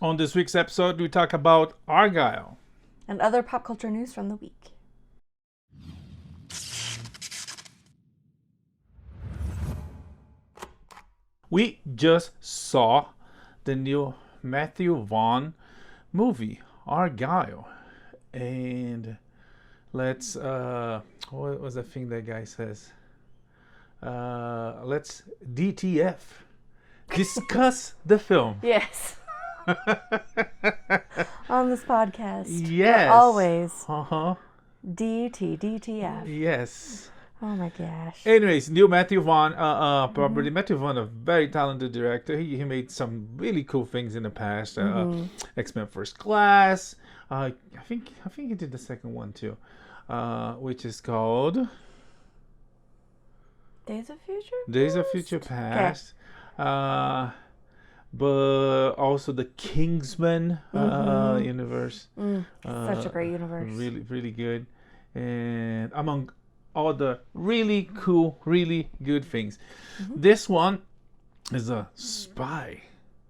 On this week's episode, we talk about Argyle. And other pop culture news from the week. We just saw the new Matthew Vaughn movie, Argyle. And let's, what was the thing that guy says? Let's DTF. Discuss the film. Yes. On this podcast. Yes. Always. Uh-huh. DTF. Yes. Oh my gosh. Anyways, new Matthew Vaughn property. Matthew Vaughn, a very talented director. He made some really cool things in the past. X-Men First Class. I think he did the second one too, which is called Days of Future Past? Days of Future Past. Okay. But also the Kingsman universe. Such a great universe. Really, really good. And among all the really cool, really good things. This one is a spy.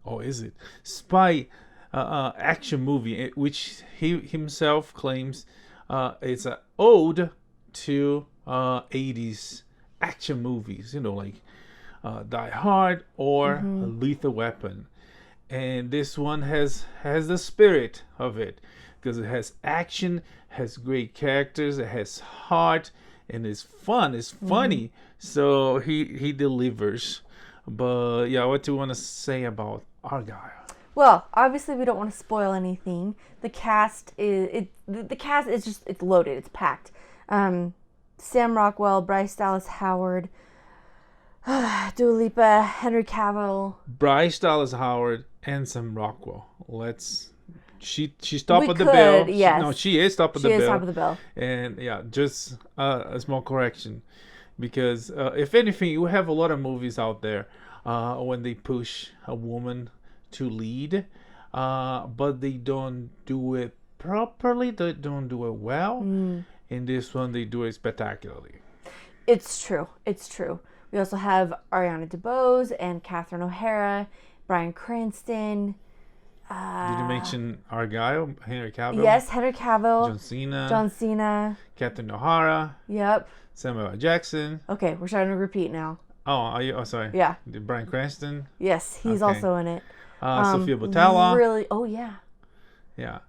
Or is it? Spy action movie, which he himself claims it's an ode to 80s action movies. You know, like Die Hard or Lethal Weapon. And this one has the spirit of it. Because it has action, has great characters, it has heart, and it's fun, it's funny. So he delivers. But yeah, what do you want to say about Argyle? Well, obviously we don't want to spoil anything. The cast is it's loaded, it's packed. Sam Rockwell, Bryce Dallas Howard, Dua Lipa, Henry Cavill, Bryce Dallas Howard, and Sam Rockwell. She's top of the bill. Yes. She is top of the bill. She is top of the bill. And yeah, just a small correction, because if anything, you have a lot of movies out there when they push a woman to lead, but they don't do it properly. They don't do it well. In this one, they do it spectacularly. It's true. We also have Ariana DeBose and Catherine O'Hara, Bryan Cranston. Did you mention Argyle, Henry Cavill? Yes, Henry Cavill. John Cena. Catherine O'Hara. Yep. Samuel L. Jackson. Okay, we're starting to repeat now. Oh, are you? Oh, sorry. Yeah. Bryan Cranston. Yes, he's also in it. Sofia Boutella. Really? Oh yeah. Yeah.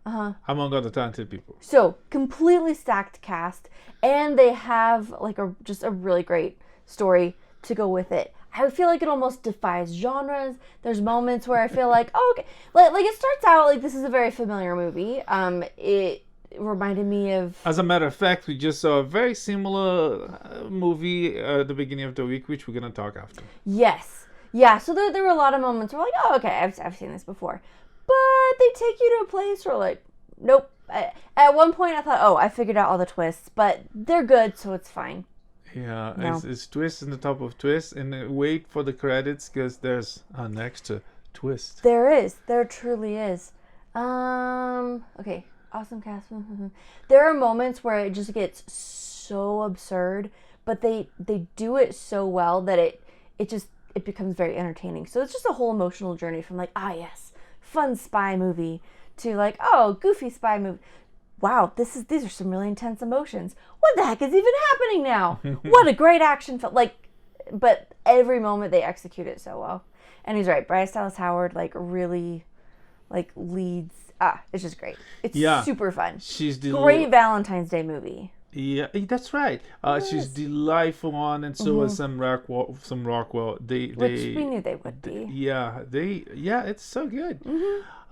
Among other talented people. So completely stacked cast, and they have like just a really great story to go with it. I feel like it almost defies genres. There's moments where I feel like, oh, okay, like it starts out like this is a very familiar movie. It reminded me of. As a matter of fact, we just saw a very similar movie at the beginning of the week, which we're gonna talk after. Yes, yeah. So there were a lot of moments where like, oh, okay, I've seen this before, but they take you to a place where like, nope. At one point, I thought, oh, I figured out all the twists, but they're good, so it's fine. Yeah, No. it's twists in the top of twists, and wait for the credits because there's an extra twist. There truly is. Okay, awesome cast. There are moments where it just gets so absurd, but they do it so well that it becomes very entertaining. So it's just a whole emotional journey from like, yes, fun spy movie to like, oh, goofy spy movie. Wow, these are some really intense emotions. What the heck is even happening now? What a great action film! But every moment they execute it so well. And he's right, Bryce Dallas Howard really leads. It's just great. It's super fun. She's great Valentine's Day movie. Yeah, that's right. She's delightful on, and so was Sam Rockwell. Which we knew they would be. It's so good.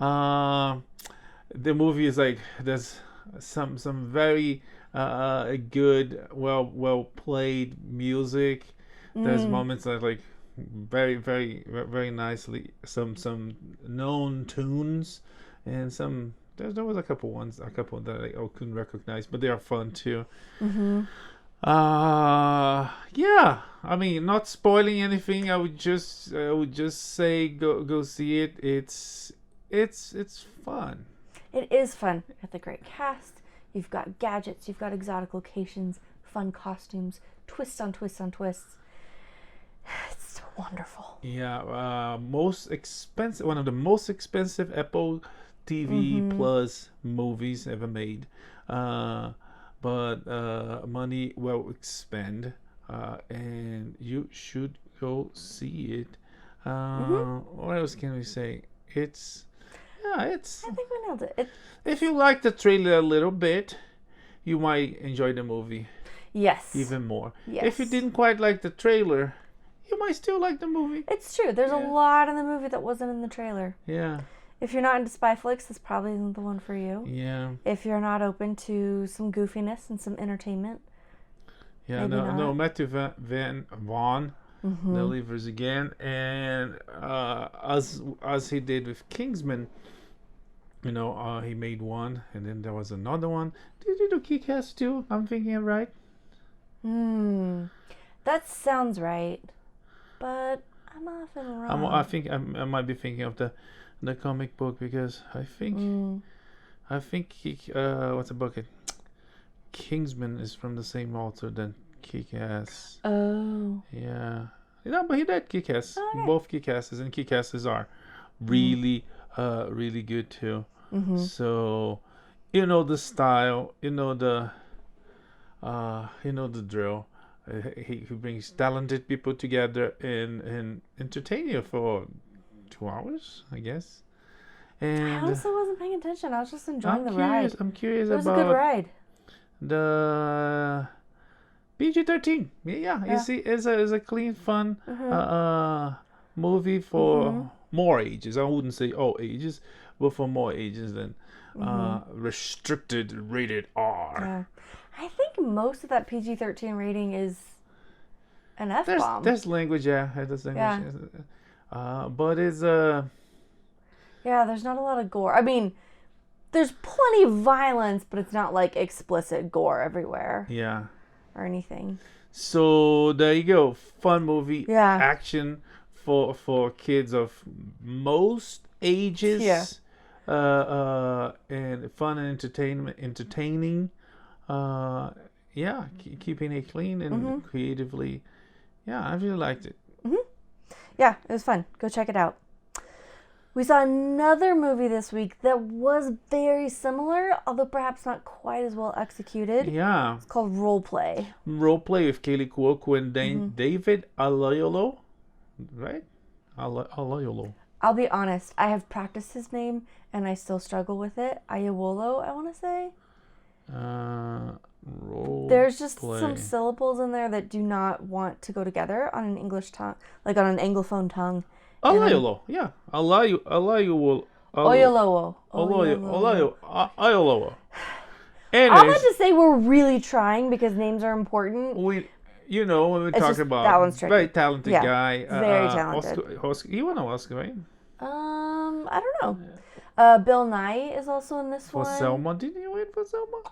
The movie is like there's some very good, well played music. There's moments that like very very very nicely some known tunes, and some there was a couple that I couldn't recognize, but they are fun too. Yeah, I mean, not spoiling anything. I would just say go see it. It's fun. It is fun. You got the great cast. You've got gadgets. You've got exotic locations, fun costumes, twists on twists on twists. It's wonderful. Yeah, most expensive, one of the most expensive Apple TV Plus movies ever made. But money well spent, and you should go see it. What else can we say? It's. I think we nailed it. If you like the trailer a little bit, you might enjoy the movie Yes. even more. Yes. If you didn't quite like the trailer, you might still like the movie. It's true. There's a lot in the movie that wasn't in the trailer. Yeah. If you're not into spy flicks, this probably isn't the one for you. Yeah. If you're not open to some goofiness and some entertainment. Yeah, no, Matthew Vaughn delivers again, and as he did with Kingsman, he made one, and then there was another one. Did he do Kick-Ass too? I'm thinking of right. That sounds right, but I'm often wrong. I think I might be thinking of the comic book, because I think what's the book? Kingsman is from the same author than Kick-Ass. Oh. Yeah. But he did Kick-Ass. Okay. Both Kick-Asses, and Kick-Asses are really, really good too. So, the style, the drill. He brings talented people together and entertain you for 2 hours, I guess. And I honestly wasn't paying attention. I was just enjoying the ride. I'm curious It was about a good ride. the PG-13. Yeah. You see, it's a clean, fun movie for more ages. I wouldn't say all ages, but for more ages than restricted rated R. Yeah. I think most of that PG-13 rating is an F-bomb. There's language, yeah. There's language. Yeah. But it's Yeah, there's not a lot of gore. I mean, there's plenty of violence, but it's not like explicit gore everywhere. Yeah. Or anything. So there you go. Fun movie. Yeah. Action for kids of most ages. Yeah. And fun and entertaining. Keeping it clean and creatively. Yeah, I really liked it. Yeah, it was fun. Go check it out. We saw another movie this week that was very similar, although perhaps not quite as well executed. Yeah. It's called Roleplay. Roleplay with Kailey, Cuoco, and David Oyewolo. Right? Oyewolo. I'll be honest, I have practiced his name and I still struggle with it. Oyewolo, I want to say. There's just some syllables in there that do not want to go together on an English tongue, like on an Anglophone tongue. Oyewolo, yeah. Oyewolo. Oyewolo. Anyways, I'll have to say we're really trying because names are important. When we talk about that one's tricky. Very talented guy. Very talented. He won an Oscar, right? I don't know. Bill Nye is also in this one. For Selma. Didn't he win for Selma?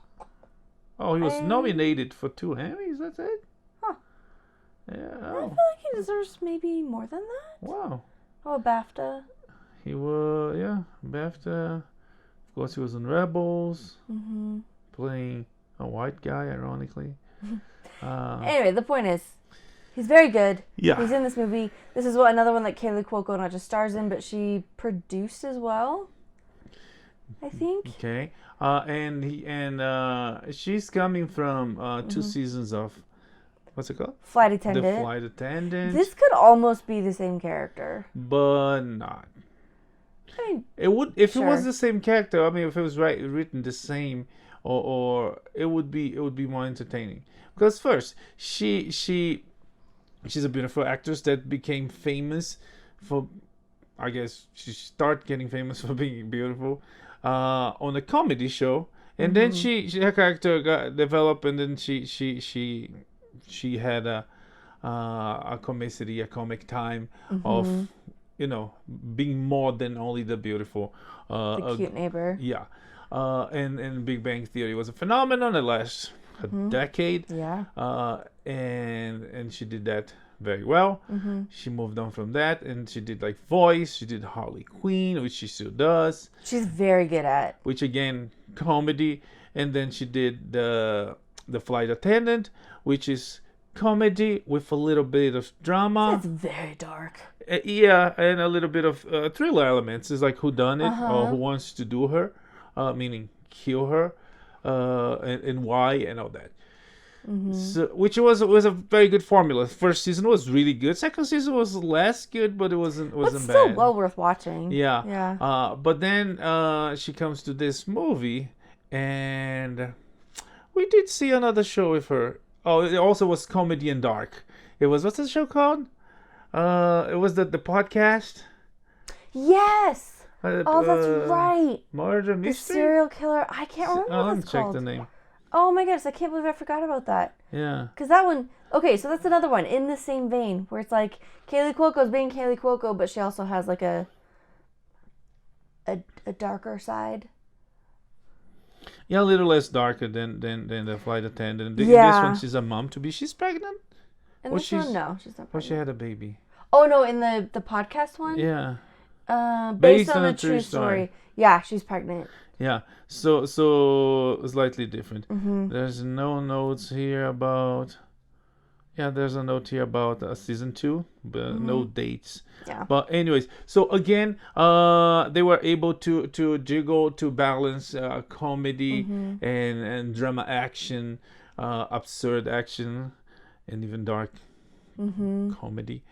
Oh, he was nominated for 2 Emmys, that's it? Huh. Yeah. I feel like he deserves maybe more than that. Wow. Oh, a BAFTA. He was, BAFTA. Of course, he was in Rebels. Playing a white guy, ironically. Anyway, the point is, he's very good. Yeah. He's in this movie. This is another one that Kailey Cuoco not just stars in, but she produced as well, I think. Okay. And she's coming from 2 seasons of, what's it called? Flight Attendant. The Flight Attendant. This could almost be the same character. But not. I mean, it would if it was the same character. I mean, if it was written the same, or it would be more entertaining. Because first, she's a beautiful actress that became famous for, I guess she started getting famous for being beautiful, on a comedy show, and then her character got developed, and then she had a comic time of being more than only the beautiful, the cute neighbor. Yeah, and Big Bang Theory was a phenomenon that lasted a decade. Yeah. And she did that very well. She moved on from that, and she did like Voice. She did Harley Quinn, which she still does. She's very good at. Which again, comedy. And then she did the Flight Attendant, which is comedy with a little bit of drama. It's very dark. Yeah, and a little bit of thriller elements. It's like who done it or who wants to do her, meaning kill her, and why and all that. So, which was a very good formula. First season was really good. Second season was less good, but it wasn't But bad. still well worth watching. Yeah. But then she comes to this movie, and we did see another show with her. Oh, it also was comedy and dark. It was, what's the show called? It was the podcast. Yes. Oh, that's right. Murder The mystery. serial killer. I can't remember what it's check called. the name. Oh my goodness, I can't believe I forgot about that. Yeah. Because that one, okay, so that's another one in the same vein where it's like Kailey Cuoco's being Kailey Cuoco, but she also has like a darker side. Yeah, a little less darker than the flight attendant. This one, she's a mom to be. She's pregnant. In this one, no, she's not pregnant. Or she had a baby. Oh no, in the podcast one. Yeah. Based on a true story. Yeah, she's pregnant. Yeah, so slightly different. There's no notes here about. Yeah, there's a note here about season 2, but no dates. Yeah. But anyways, so again, they were able to jiggle to balance comedy and drama action, absurd action, and even dark comedy.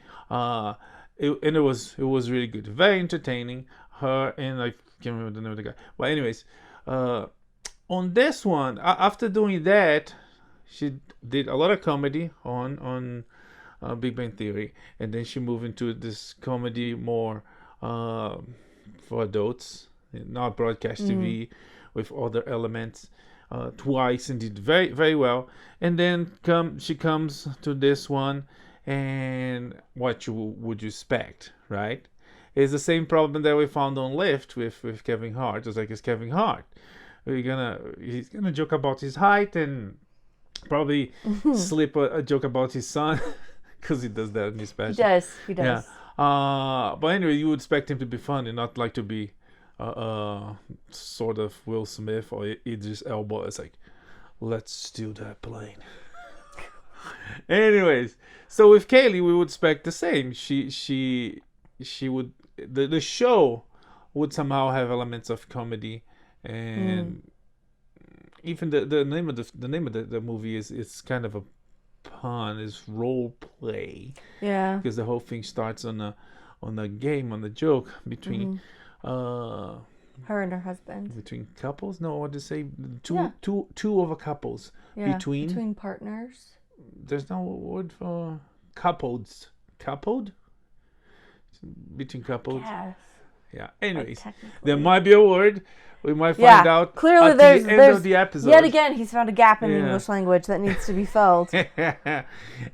It was really good, very entertaining. Her and I can't remember the name of the guy. But anyways, on this one, after doing that, she did a lot of comedy on Big Bang Theory, and then she moved into this comedy more for adults, not broadcast TV, with other elements. Twice and did very, very well. And then she comes to this one, and what would you expect, right? It's the same problem that we found on Lift with Kevin Hart. It's like, it's Kevin Hart. He's gonna joke about his height and probably slip a joke about his son, because he does that in his special. He does. Yeah. But anyway, you would expect him to be funny, not like to be sort of Will Smith or Idris Elba. It's like, let's steal that plane. Anyways, so with Kailey, we would expect the same. She would, the show would somehow have elements of comedy, and even the name of the movie is kind of a pun, is role play. Yeah. Because the whole thing starts on a game, on a joke between her and her husband. Between couples? No, what to say? Two of a couples. Yeah. Between partners. There's no word for coupled. Coupled? Between couples. Yes. Yeah. Anyways, there might be a word. We might find out clearly at there's the end of the episode. Yet again, he's found a gap in the English language that needs to be filled.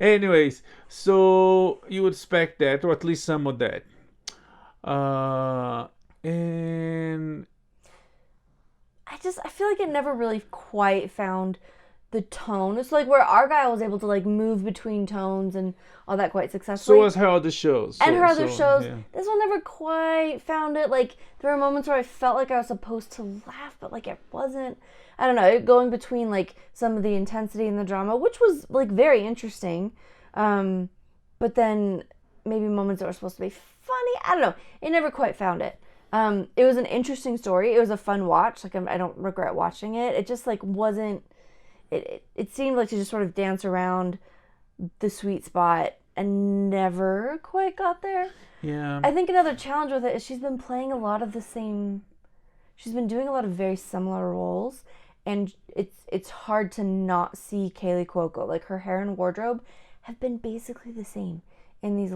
Anyways, so you would expect that, or at least some of that. And I feel like it never really quite found the tone. It's like where Argyle was able to like move between tones and all that quite successfully. So was her other shows. Her other shows. Yeah. This one never quite found it. Like, there were moments where I felt like I was supposed to laugh, but like it wasn't. I don't know, going between like some of the intensity and the drama, which was like very interesting. But then maybe moments that were supposed to be funny. I don't know. It never quite found it. It was an interesting story. It was a fun watch. Like, I don't regret watching it. It just like wasn't. It seemed like to just sort of dance around the sweet spot and never quite got there. Yeah. I think another challenge with it is she's been doing a lot of very similar roles, and it's hard to not see Kailey Cuoco. Like, her hair and wardrobe have been basically the same in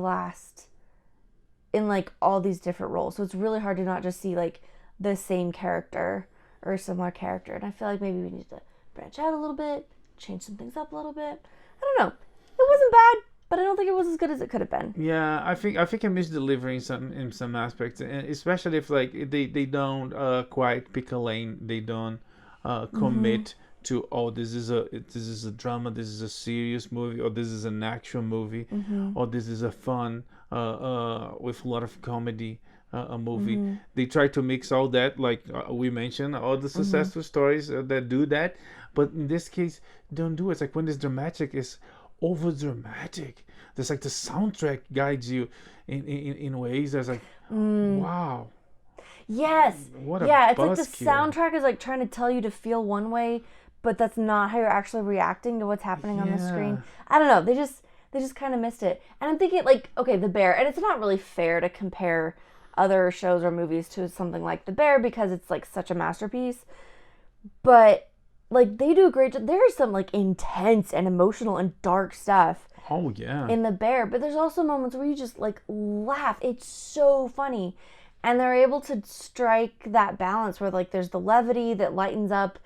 like all these different roles. So it's really hard to not just see like the same character or a similar character. And I feel like maybe we need to branch out a little bit, change some things up a little bit. I don't know. It wasn't bad, but I don't think it was as good as it could have been. Yeah, I think I miss delivering in some aspects, and especially if like they don't quite pick a lane. They don't commit to, oh, this is a drama, this is a serious movie, or this is an action movie, or this is a fun with a lot of comedy. A movie. They try to mix all that, like we mentioned, all the successful stories that do that, but in this case, don't do it. It's like when it's dramatic, is over dramatic. There's like the soundtrack guides you in ways that's like, wow. Yes. What a yeah, it's like the buzzkill. soundtrack is like trying to tell you to feel one way, but that's not how you're actually reacting to what's happening on the screen. I don't know. They just kind of missed it. And I'm thinking like, okay, The Bear, and it's not really fair to compare other shows or movies to something like The Bear because it's like such a masterpiece. But like they do a great job. There's some like intense and emotional and dark stuff. Oh yeah. In The Bear, but there's also moments where you just like laugh. It's so funny. And they're able to strike that balance where like there's the levity that lightens up,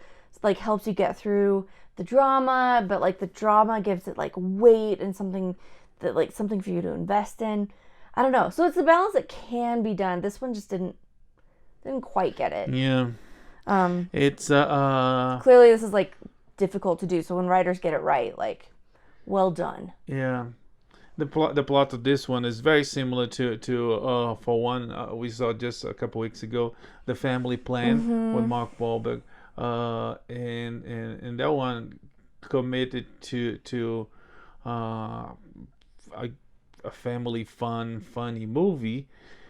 like helps you get through the drama, but like the drama gives it like weight and something that like something for you to invest in. I don't know. So it's a balance that can be done. This one just didn't quite get it. Yeah. It's clearly this is like difficult to do. So when writers get it right, like well done. Yeah. The plot of this one is very similar to for one we saw just a couple weeks ago, The Family Plan with Mark Wahlberg, and that one committed to a family funny movie,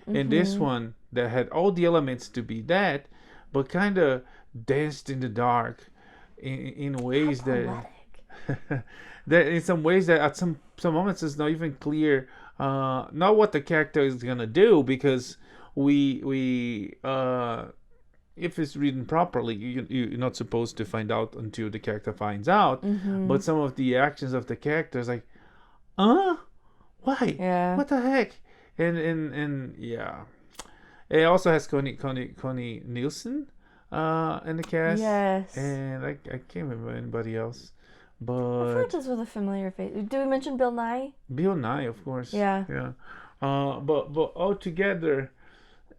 and this one that had all the elements to be that, but kind of danced in the dark in ways that. That in some ways that at some moments it's not even clear not what the character is gonna do, because we if it's written properly you're not supposed to find out until the character finds out, but some of the actions of the characters like why what the heck, and yeah, it also has Connie Nielsen in the cast, yes, and I can't remember anybody else. But I thought this was a familiar face. Did we mention Bill Nye? Bill Nye, of course. Yeah. But altogether,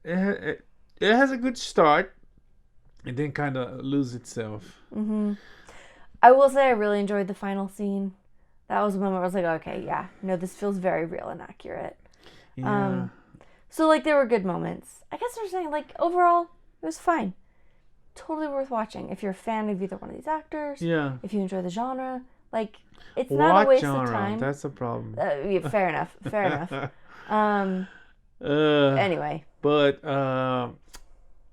it has a good start, and then kind of lose itself. I will say I really enjoyed the final scene. That was a moment where I was like, okay, yeah, no, this feels very real and accurate. Yeah. So like there were good moments. I guess they're saying like overall it was fine. Totally worth watching if you're a fan of either one of these actors. Yeah. If you enjoy the genre, like it's not a waste of time. That's a problem. Yeah, fair enough. Anyway. But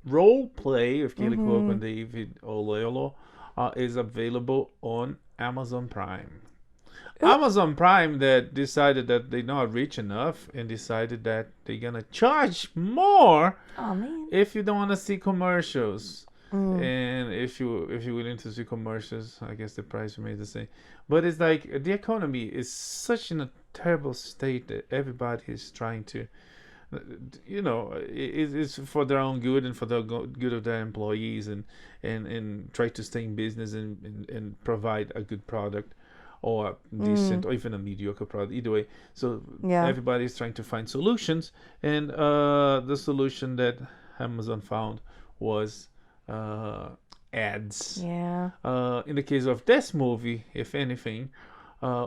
Role Play with Kailey Cuoco and David Oyewolo is available on Amazon Prime. Amazon Prime that decided that they're not rich enough and decided that they're gonna charge more if you don't want to see commercials. And if you're willing to see commercials, I guess the price remains the same. But it's like the economy is such in a terrible state that everybody is trying to, it's for their own good and for the good of their employees, and try to stay in business and provide a good product, or a decent or even a mediocre product, either way. So everybody's trying to find solutions, and the solution that Amazon found was ads. Yeah. In the case of this movie, if anything,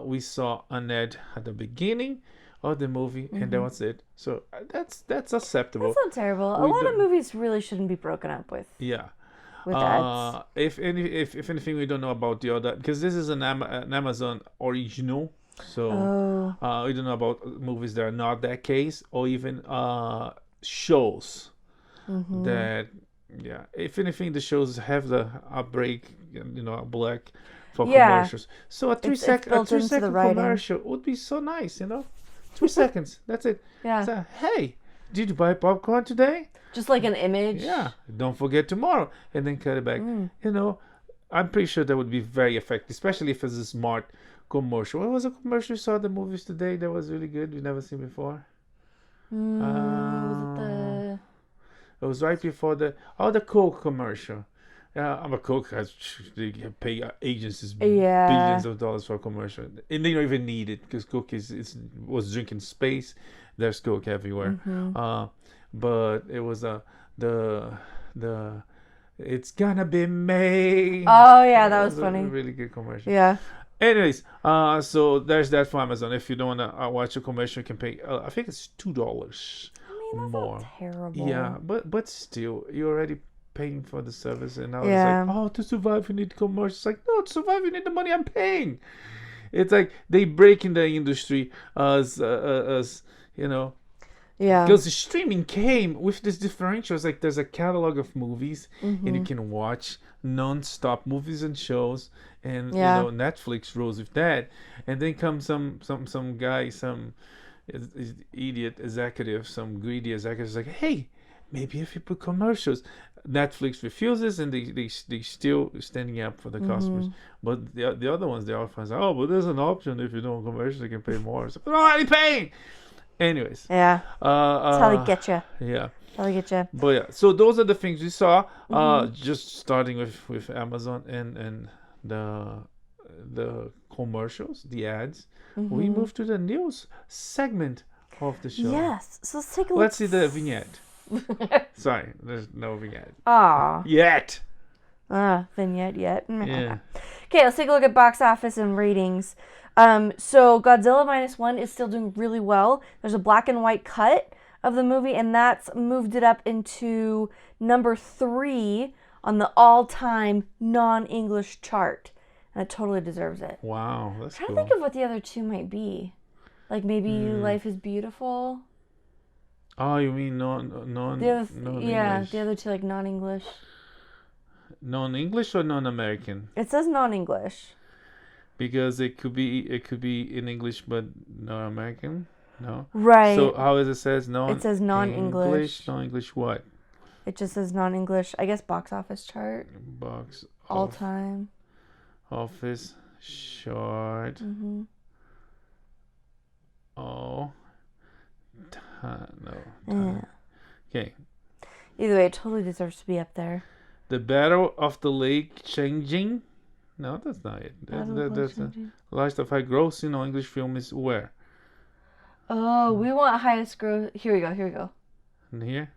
we saw an ad at the beginning of the movie, and that was it. So that's acceptable. That's not terrible. A lot of movies really shouldn't be broken up with. Yeah. With ads. If anything, we don't know about the other, because this is an Amazon original. So we don't know about movies that are not that case, or even shows that. Yeah, if anything, the shows have a break, a black for commercials. So a 3 second commercial would be so nice, 3 seconds. That's it. Yeah. So, hey, did you buy popcorn today? Just like an image. Yeah. Don't forget tomorrow, and then cut it back. I'm pretty sure that would be very effective, especially if it's a smart commercial. What was a commercial you saw at the movies today that was really good? We've never seen before. Was it It was right before the Coke commercial. Coke has they pay agencies billions of dollars for a commercial, and they don't even need it because Coke was drinking space. There's Coke everywhere. But it was the it's gonna be May. Oh yeah, that was funny. A really good commercial. Yeah. Anyways, so there's that for Amazon. If you don't wanna watch a commercial, you can pay. I think it's $2. That's more. not terrible. Yeah, but still, you're already paying for the service, and now it's like, to survive you need commercials. Like, no, to survive you need the money I'm paying. It's like they break in the industry as you know. Yeah. Because streaming came with this differential. It's like there's a catalog of movies, and you can watch non-stop movies and shows, and Netflix rolls with that. And then comes some guy, some idiot executive, some greedy executive is like, hey, maybe if you put commercials. Netflix refuses, and they still standing up for the customers. But the other ones, they often say, oh, but there's an option if you don't commercials, you can pay more. So they're already paying. Anyways. Yeah. That's how they get you. Yeah. How they get you. But yeah, so those are the things we saw. Just starting with Amazon and the commercials, the ads. We move to the news segment of the show. Yes. So let's take a look. Let's see the vignette. Sorry, there's no vignette. Aw. Yet. Vignette yet. Yeah. Okay, let's take a look at box office and ratings. So Godzilla -1 is still doing really well. There's a black and white cut of the movie, and that's moved it up into number 3 on the all-time non-English chart. And it totally deserves it. Wow, that's I'm trying cool. to think of what the other two might be. Like maybe Life is Beautiful. Oh, you mean non-English? Yeah, the other two like non-English. Non-English or non-American? It says non-English. Because it could be in English but not American. No. Right. So how is it says non? It says non-English. Non-English what? It just says non-English. I guess box office chart. Box. All time. Office chart. Oh. No. Yeah. Okay. Either way, it totally deserves to be up there. The Battle of the Lake Changing. No, that's not it. That's the last of high grossing on English film is where? Oh, we want highest gross. Here we go. And here?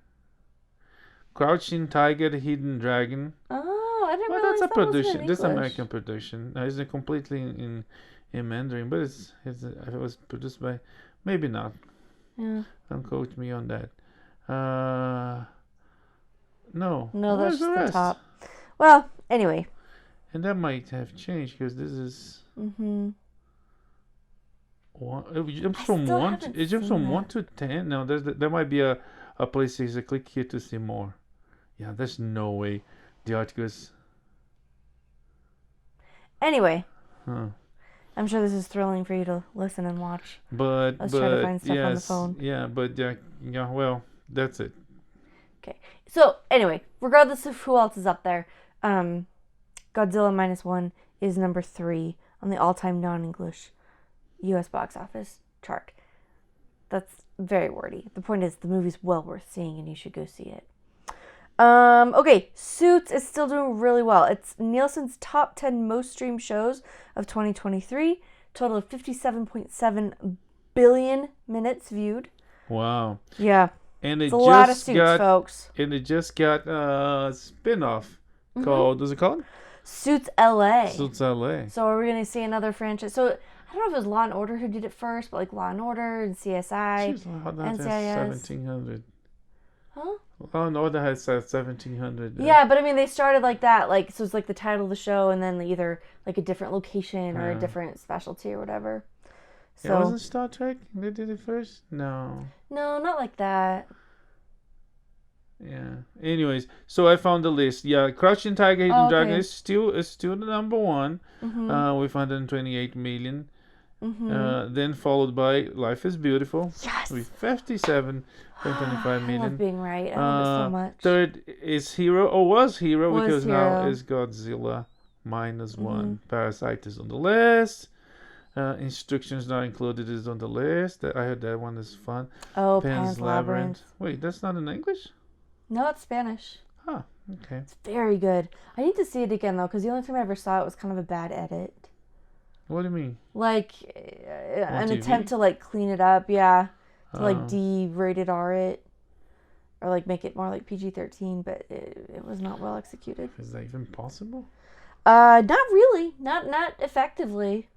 Crouching Tiger, the Hidden Dragon. Oh, I didn't Well, realize that's a that was production. in This English. American production. Now, it's completely in Mandarin, but it was produced by, maybe not. Yeah. Don't quote me on that. No. No, Where's that's just the rest? top. Well, anyway. And that might have changed because this is. It jumps from still 1. haven't It jumps seen from that. 1 to 10. No, there might be a place you say click here to see more. Yeah, there's no way the article is. Anyway. Huh. I'm sure this is thrilling for you to listen and watch. But Let's try to find stuff on the phone. Yeah, but yeah, well, that's it. Okay. So, anyway, regardless of who else is up there, Godzilla -1 is number 3 on the all-time non-English U.S. box office chart. That's very wordy. The point is, the movie's well worth seeing, and you should go see it. Okay, Suits is still doing really well. It's Nielsen's top 10 most streamed shows of 2023. Total of 57.7 billion minutes viewed. Wow. Yeah. And it It's a lot of Suits, folks. And it just got a spin-off called, does it call it? Suits LA. Suits LA. So are we going to see another franchise? So I don't know if it was Law & Order who did it first, but like Law & Order and CSI, NCIS. 1700. Huh? Law & Order has 1700. Yeah, but I mean, they started like that. Like, so it's like the title of the show and then either like a different location or a different specialty or whatever. So Yeah, wasn't Star Trek? They did it first? No. no, not like that. Yeah. Anyways, so I found the list. Yeah, Crouching Tiger, Hidden Dragon okay. is still the number 1 with 128 million. Then followed by Life is Beautiful Yes. with 57.25 I million. love being right. I love it so much. Third is Hero, or was Hero, Was because now Hero. is Godzilla -1. Parasite is on the list. Instructions Not Included is on the list. I heard that one is fun. Oh, Pan's Pan's Labyrinth. Wait, that's not in English? No, it's Spanish. Huh, okay. It's very good. I need to see it again though, because the only time I ever saw it was kind of a bad edit. What do you mean? Like an TV? attempt to like clean it up, yeah, to like Oh. de-rated R it, or like make it more like PG-13, but it was not well executed. Is that even possible? Not really, not effectively.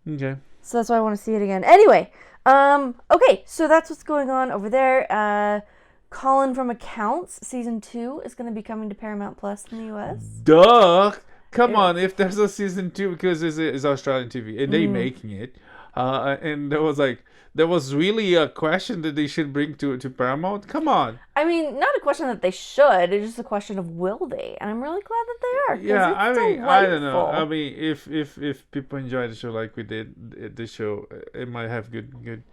Okay. So that's why I want to see it again. Anyway, okay, so that's what's going on over there. Colin from Accounts season 2 is going to be coming to Paramount Plus in the US. Duh! Come on, if there's a season 2, because it's Australian TV and they making it, and there was really a question that they should bring to Paramount. Come on. I mean, not a question that they should. It's just a question of will they? And I'm really glad that they are. Yeah, it's I don't know. delightful. I mean, if people enjoy the show like we did, the show, it might have good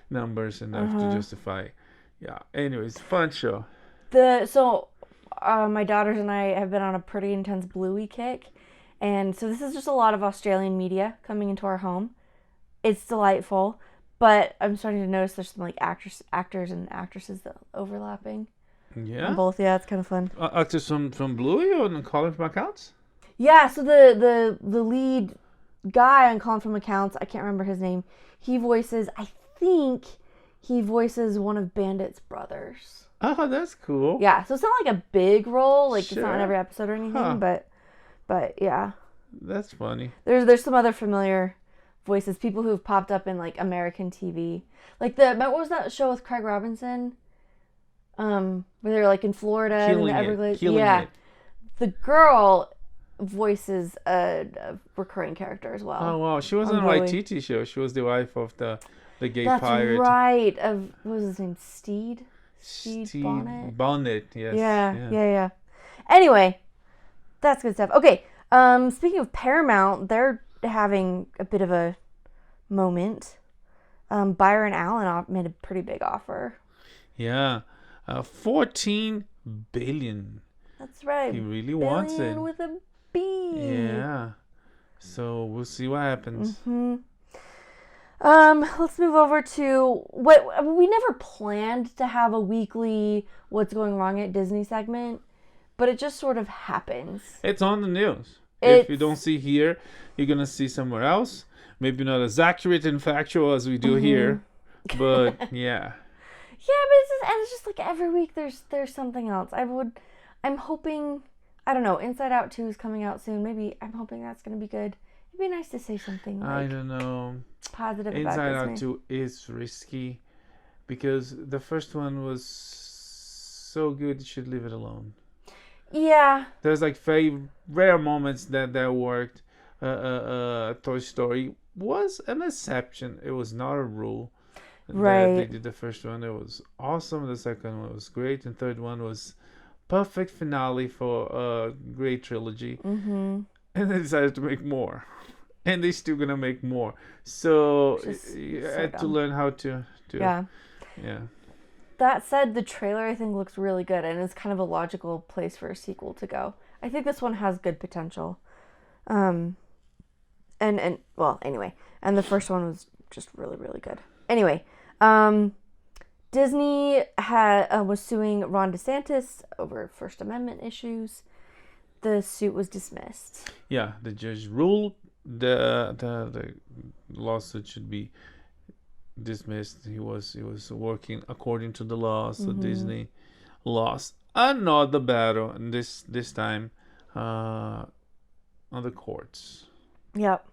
numbers enough to justify. Yeah. Anyways, fun show. My daughters and I have been on a pretty intense Bluey kick, and so this is just a lot of Australian media coming into our home. It's delightful, but I'm starting to notice there's some like actors and actresses that overlapping. Yeah. On both, yeah, it's kind of fun. Actors from Bluey or Colin from Accounts? Yeah, so the lead guy on Colin from Accounts, I can't remember his name. I think he voices one of Bandit's brothers. Oh, that's cool. Yeah, so it's not like a big role, like Sure. it's not in every episode or anything, but yeah. That's funny. There's some other familiar voices, people who've popped up in like American TV. Like what was that show with Craig Robinson? Where they're like in Florida and the Everglades. Killing it. The girl voices a recurring character as well. Oh wow, she was on a YTT show. She was the wife of the gay That's pirate. That's right. What was his name? Steve Bonnet? Bonnet, yes. Yeah. Anyway, that's good stuff. Okay, speaking of Paramount, they're having a bit of a moment. Byron Allen made a pretty big offer. Yeah. 14 billion. That's right. He really wants it. Billion with a B. Yeah. So we'll see what happens. Mm-hmm. Let's move over to we never planned to have a weekly What's Going Wrong at Disney segment, but it just sort of happens. It's on the news. If you don't see here, you're going to see somewhere else. Maybe not as accurate and factual as we do here, but yeah. Yeah, but it's just like every week there's something else. I'm hoping, I don't know, Inside Out 2 is coming out soon. Maybe I'm hoping that's going to be good. It'd be nice to say something like I don't know. Positive Inside about Out 2 is risky because the first one was so good, you should leave it alone. Yeah. There's like very rare moments that worked. Toy Story was an exception. It was not a rule. Right. They did the first one. It was awesome. The second one was great. And third one was perfect finale for a great trilogy. Mm-hmm. And they decided to make more. And they're still going to make more. So you had to learn how to Yeah. Yeah. That said, the trailer I think looks really good. And it's kind of a logical place for a sequel to go. I think this one has good potential. And anyway. And the first one was just really, really good. Anyway, Disney was suing Ron DeSantis over First Amendment issues. The suit was dismissed. Yeah, the judge ruled the lawsuit should be dismissed. He was working according to the law, so Disney lost another battle, and this time on the courts. Yep.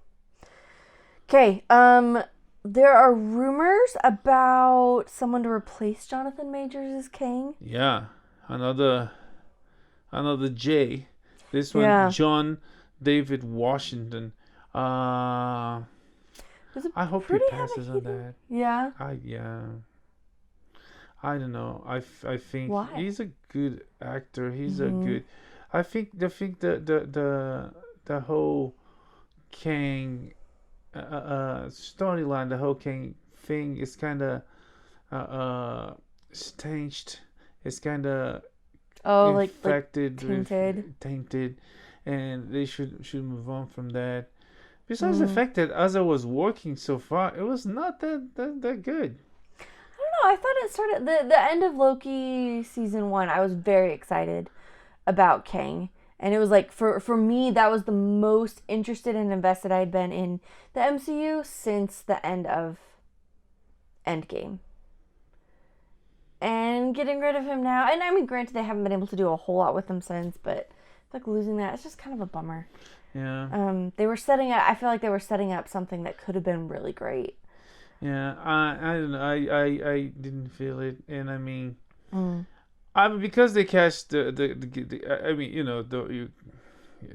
Okay. There are rumors about someone to replace Jonathan Majors as Kang. Yeah, another J. This one, John David Washington. I hope he passes on that. Yeah. I don't know. I think Why? he's a good actor. He's a good. I think the whole Kang storyline, the whole Kang thing is kind of staged. It's kind of infected, tainted, and they should move on from that. Besides the fact that as I was working so far, it was not that good. I don't know. I thought it started the end of Loki season 1. I was very excited about Kang, and it was like for me that was the most interested and invested I'd been in the MCU since the end of Endgame. And getting rid of him now, and I mean, granted, they haven't been able to do a whole lot with him since, but like losing that, it's just kind of a bummer. Yeah. They were setting up. I feel like they were setting up something that could have been really great. Yeah, I don't know. I didn't feel it, and I mean, because they cast the I mean, you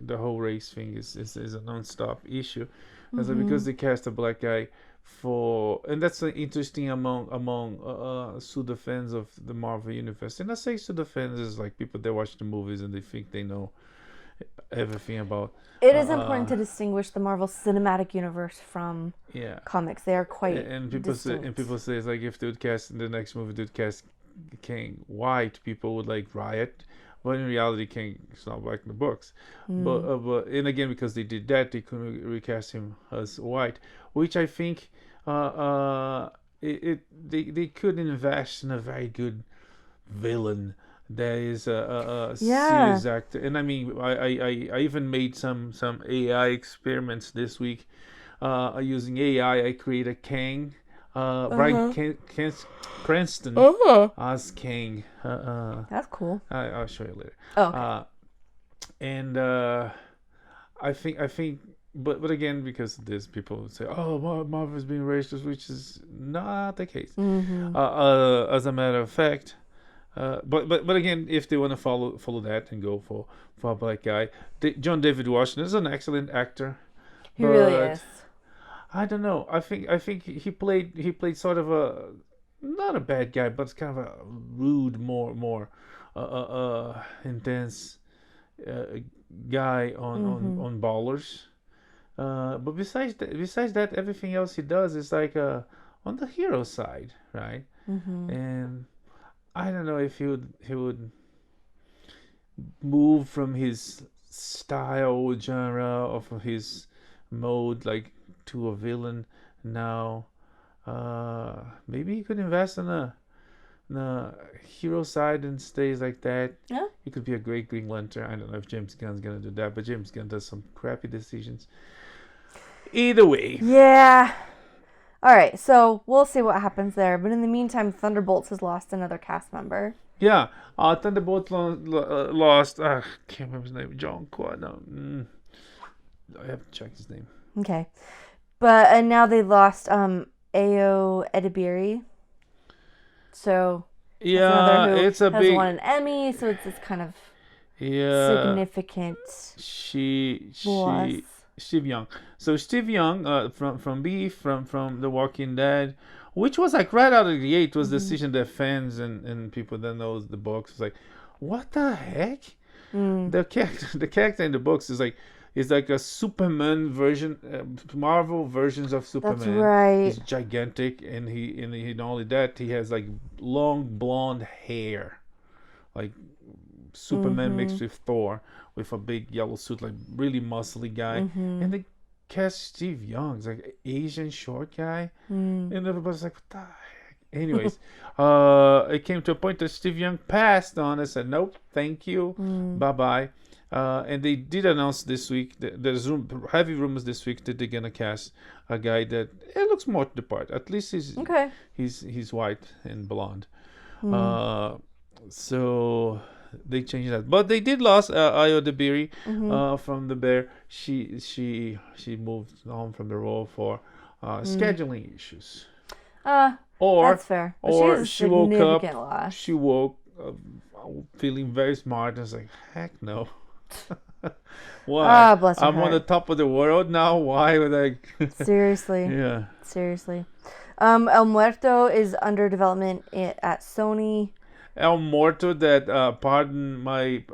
the whole race thing is a non-stop issue. And so because they cast a black guy and that's interesting among pseudo fans of the Marvel universe. And I say pseudo fans is like people that watch the movies and they think they know everything about. It is important to distinguish the Marvel Cinematic Universe from Yeah. comics. They are quite And people distinct. say it's like if they would cast in the next movie, they would cast Kang white, people would like riot. But in reality, Kang is not black in the books. But and again, because they did that, they couldn't recast him as white, which I think they could invest in a very good villain that is a serious actor. And I mean, I even made some AI experiments this week using AI. I created Kang. Bryan Cranston as Kang. That's cool. I'll show you later. Oh, okay. And I think, but again, because of this, people would say, "Oh, Marvel's being racist," which is not the case. As a matter of fact, but again, if they want to follow that and go for a black guy, John David Washington is an excellent actor. He really is. I don't know. I think he played sort of a not a bad guy, but kind of a rude, more intense guy on Ballers. But besides that, everything else he does is like on the hero side, right? And I don't know if he would move from his style genre or from his mode like to a villain now. Maybe he could invest in a hero side and stays like that. Yeah. He could be a great Green Lantern. I don't know if James Gunn's gonna do that, but James Gunn does some crappy decisions. Either way. Yeah. All right, so we'll see what happens there. But in the meantime, Thunderbolts has lost another cast member. Yeah, Thunderbolts lost. I can't remember his name. John Quinn. I have to check his name. Okay, but now they lost Edebiri. So yeah, it's a big. Has won an Emmy, so it's kind of significant. Loss. Steve Young. So Steve Young, from Beef, from The Walking Dead, which was like right out of the gate was the decision that fans and people that knows the books was like, what the heck? The character in the books is like a Superman version, Marvel versions of Superman. That's right. He's gigantic, and he not only that, he has like long blonde hair, like Superman mixed with Thor, with a big yellow suit, like really muscly guy. And they cast Steve Young, it's like Asian short guy, and everybody's like, what the heck? Anyways, it came to a point that Steve Young passed on and said, nope, thank you, bye-bye. And they did announce this week, there's heavy rumors this week that they're gonna cast a guy that it looks more to the part. At least he's white and blonde. So they changed that, but they did lose Edebiri from the Bear. She moved on from the role for scheduling issues. That's fair. But or she woke up. Loss. She woke up feeling very smart and was like, heck no. Why? Bless her I'm heart. on the top of the world now. Why would I? Seriously. Yeah. Seriously. El Muerto is under development at Sony. El Muerto, that pardon the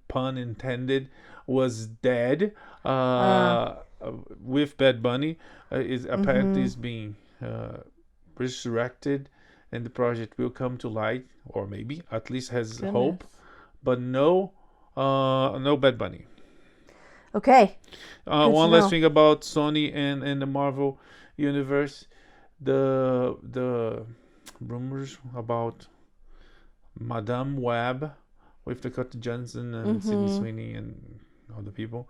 pun intended, was dead with Bad Bunny, is apparently is being resurrected, and the project will come to light, or maybe at least has hope, but no Bad Bunny. Okay. One last thing about Sony and the Marvel universe, the rumors about Madame Web with Dakota Johnson and Sydney Sweeney and other people,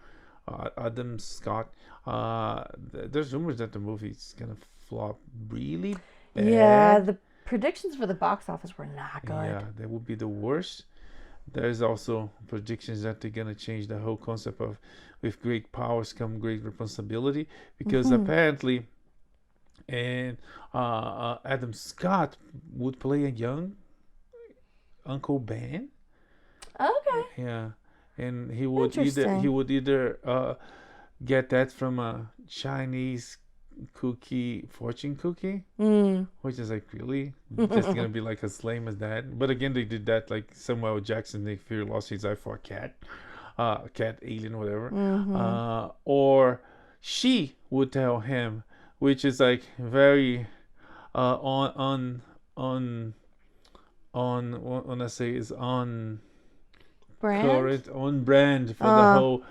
Adam Scott. There's rumors that the movie's gonna flop really bad. Yeah, the predictions for the box office were not good. Yeah, that would be the worst. There's also predictions that they're gonna change the whole concept of with great powers come great responsibility, because apparently. And Adam Scott would play a young Uncle Ben. Okay. Yeah, and he would Interesting. either get that from a Chinese fortune cookie, which is like really just gonna be like as lame as that. But again, they did that like Samuel Jackson, Nick Fury lost his eye for a cat alien, whatever. Or she would tell him, which is like very on when I say is on Brand? on brand for the whole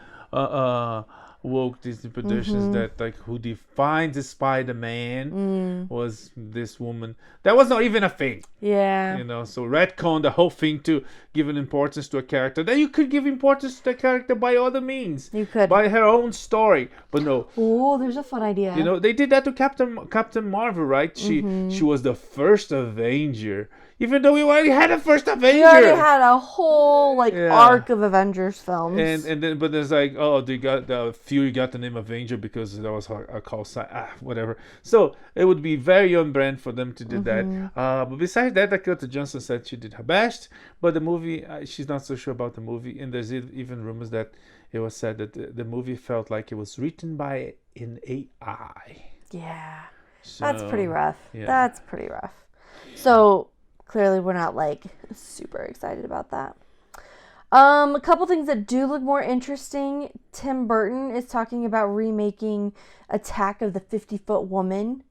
woke Disney productions, that like who defines the Spider-Man was this woman that was not even a thing. Yeah. So retcon the whole thing to give an importance to a character that you could give importance to the character by other means. You could. By her own story. But no. Oh, there's a fun idea. They did that to Captain Marvel, right? She was the first Avenger. Even though we already had a first Avenger. We already had a whole arc of Avengers films. And then but there's like, oh, they got the Fury got the name Avenger because that was a call sign, whatever. So it would be very on brand for them to do that. But besides that, Dakota Johnson said she did her best. But the movie, she's not so sure about the movie. And there's even rumors that it was said that the movie felt like it was written by an AI. Yeah. So, that's pretty rough. Yeah. That's pretty rough. So clearly we're not super excited about that. A couple things that do look more interesting. Tim Burton is talking about remaking Attack of the 50-Foot Woman.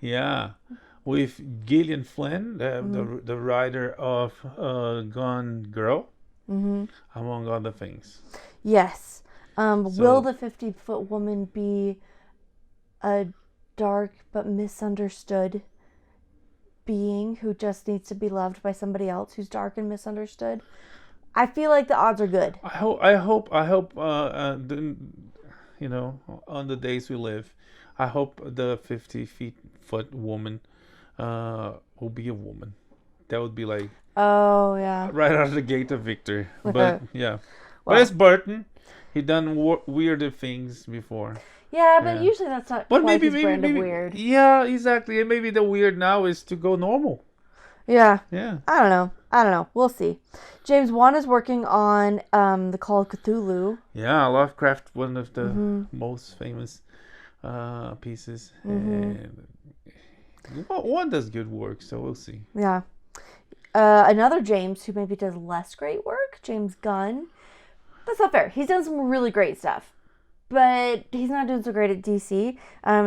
Yeah. With Gillian Flynn, the writer of Gone Girl, among other things. Yes. Will the 50-Foot Woman be a dark but misunderstood being who just needs to be loved by somebody else who's dark and misunderstood? I feel like the odds are good. I hope on the days we live, I hope the 50-foot woman will be a woman. That would be like, oh yeah, right out of the gate of victory. With but her. Yeah, Well, but it's Burton. He done weirder things before. Yeah, but usually that's not quite his brand of weird. Yeah, exactly. And maybe the weird now is to go normal. Yeah. Yeah. I don't know. We'll see. James Wan is working on the Call of Cthulhu. Yeah, Lovecraft, one of the most famous pieces. And one does good work, so we'll see. Yeah. Another James who maybe does less great work, James Gunn. That's not fair. He's done some really great stuff, but he's not doing so great at DC.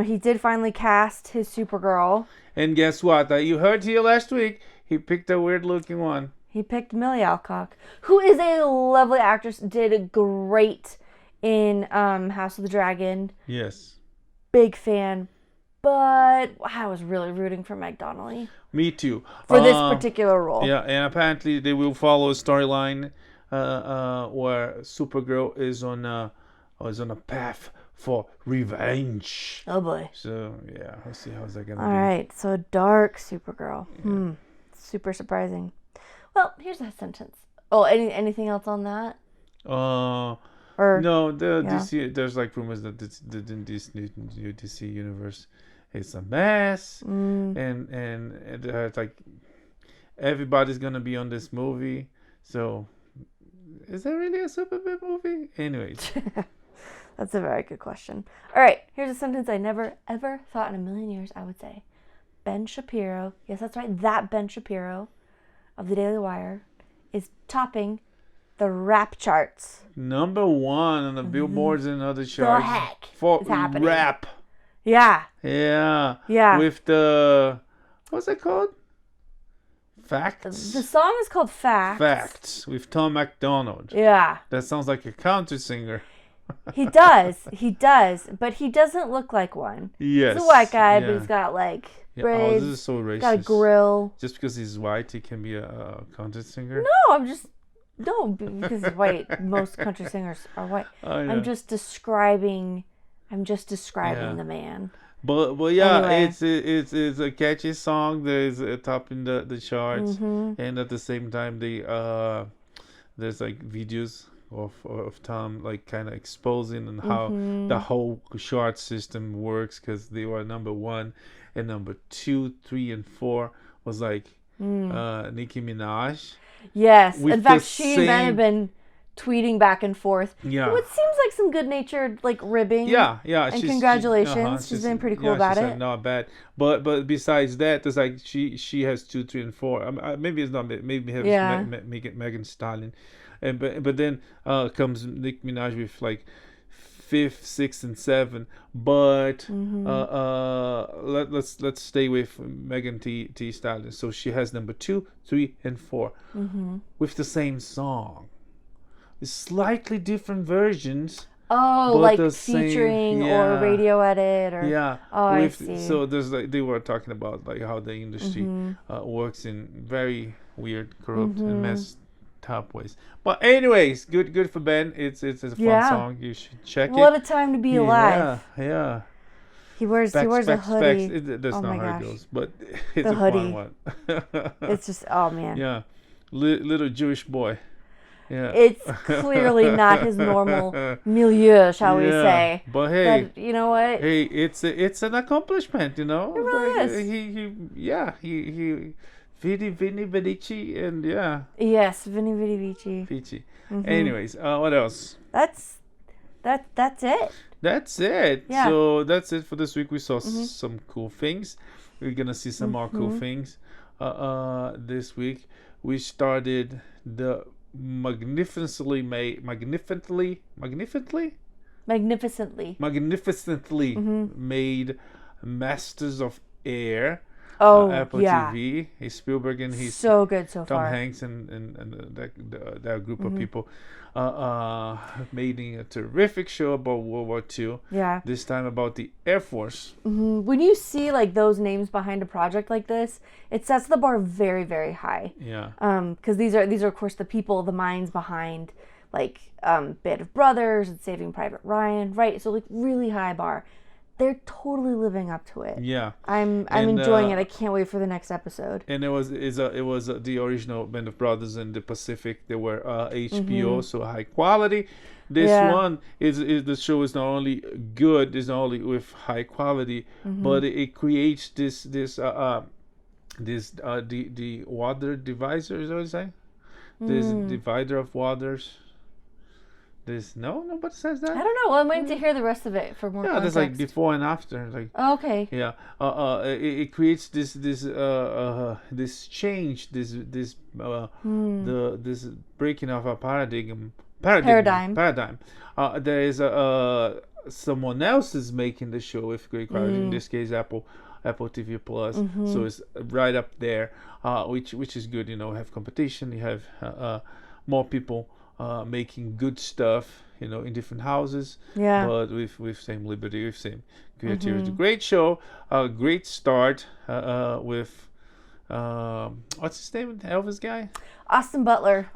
He did finally cast his Supergirl. And guess what? You heard here last week, he picked a weird-looking one. He picked Millie Alcock, who is a lovely actress, did great in House of the Dragon. Yes. Big fan. But I was really rooting for Meg Donnelly. Me too. For this particular role. Yeah, and apparently they will follow a storyline where Supergirl is on a path for revenge. Oh boy. So yeah, we'll see how's that gonna be. All right, so dark Supergirl. Yeah. Super surprising. Well, here's that sentence. Oh, anything else on that? No, DC. There's like rumors that this new DC universe is a mess, and like everybody's gonna be on this movie. So, is that really a Superman movie? Anyways, that's a very good question. All right, here's a sentence I never ever thought in a million years I would say. Ben Shapiro, yes, that's right, that Ben Shapiro of the Daily Wire is topping the rap charts. #1 on the billboards and other charts. The heck for is happening? rap. Yeah. Yeah. With the, what's it called? Facts. The song is called Facts. Facts with Tom MacDonald. Yeah. That sounds like a country singer. He does, but he doesn't look like one. Yes. He's a white guy, but he's got like braids. Oh, this is so racist. Got a grill. Just because he's white, he can be a country singer? No, because he's white. Most country singers are white. Oh, yeah. I'm just describing the man. But yeah, Anyway. it's a catchy song. There's a top in the charts, and at the same time, there's like videos of Tom like kind of exposing and how the whole chart system works, because they were #1 and #2, 3, and 4 was like Nicki Minaj. Yes, With in fact, the she might have been tweeting back and forth. Yeah. What seems like some good-natured like ribbing. Yeah. And congratulations. She's been pretty cool about it. Not bad. But besides that, there's like she has 2, 3, and 4. Maybe it's not. Maybe it has Megan Stallion, and but then comes Nicki Minaj with like 5th, 6th, and 7. But let's stay with Megan Thee Stallion. So she has number 2, 3, and 4 with the same song. Slightly different versions. Oh, like featuring or radio edit or I see. So there's like they were talking about like how the industry works in very weird, corrupt, and messed up ways. But anyways, good for Ben. It's a fun song. You should check it. What a time to be alive. Yeah. He wears a hoodie. That's not how it goes, but it's the a hoodie. fun one. It's just man. Yeah, little Jewish boy. Yeah. It's clearly not his normal milieu, shall we say? But hey, but you know what? Hey, it's an accomplishment, you know. It really is. He Vini Vici and Yes, Vini Vici. Vici. Anyways, what else? That's it. That's it. Yeah. So that's it for this week. We saw some cool things. We're gonna see some more cool things. This week we started the magnificently made Masters of Air. Apple TV. He's Spielberg and he's so good so Tom far. Hanks and that group of people making a terrific show about World War II. Yeah. This time about the Air Force. When you see like those names behind a project like this, it sets the bar very, very high. Yeah. Because these are of course the people, the minds behind like Band of Brothers and Saving Private Ryan, right? So like really high bar. They're totally living up to it. Yeah, I'm enjoying it. I can't wait for the next episode. And it was the original Band of Brothers in the Pacific. They were HBO, so high quality. This one is the show is not only good, is not only with high quality, but it creates the water divisor. Is that what you say? This divider of waters. Nobody says that. I don't know. Well, I'm waiting to hear the rest of it for more. Yeah, context. there's like before and after. Like okay. Yeah. It creates this change, this breaking of a paradigm. There is someone else is making the show with great quality. In this case, Apple TV Plus. So it's right up there, which is good. You know, have competition. You have more people. Making good stuff, you know, in different houses, but with same liberty, with same creativity. Great show, great start with what's his name? Elvis guy, Austin Butler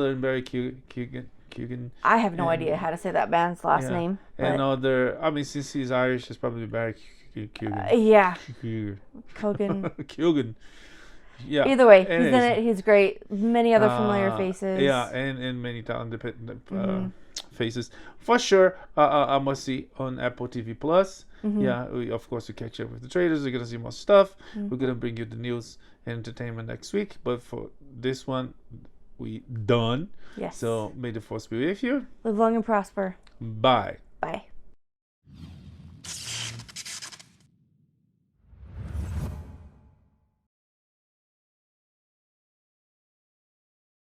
and Barry Keoghan. I have no idea how to say that band's last name. And since he's Irish, it's probably Barry Keoghan. Keoghan. Yeah. Either way, he's in it. He's great. Many other familiar faces. Yeah, and many talented faces for sure. I must see on Apple TV Plus. Yeah, of course we catch up with the trailers. We're gonna see more stuff. We're gonna bring you the news and entertainment next week. But for this one, we done. Yes. So may the force be with you. Live long and prosper. Bye.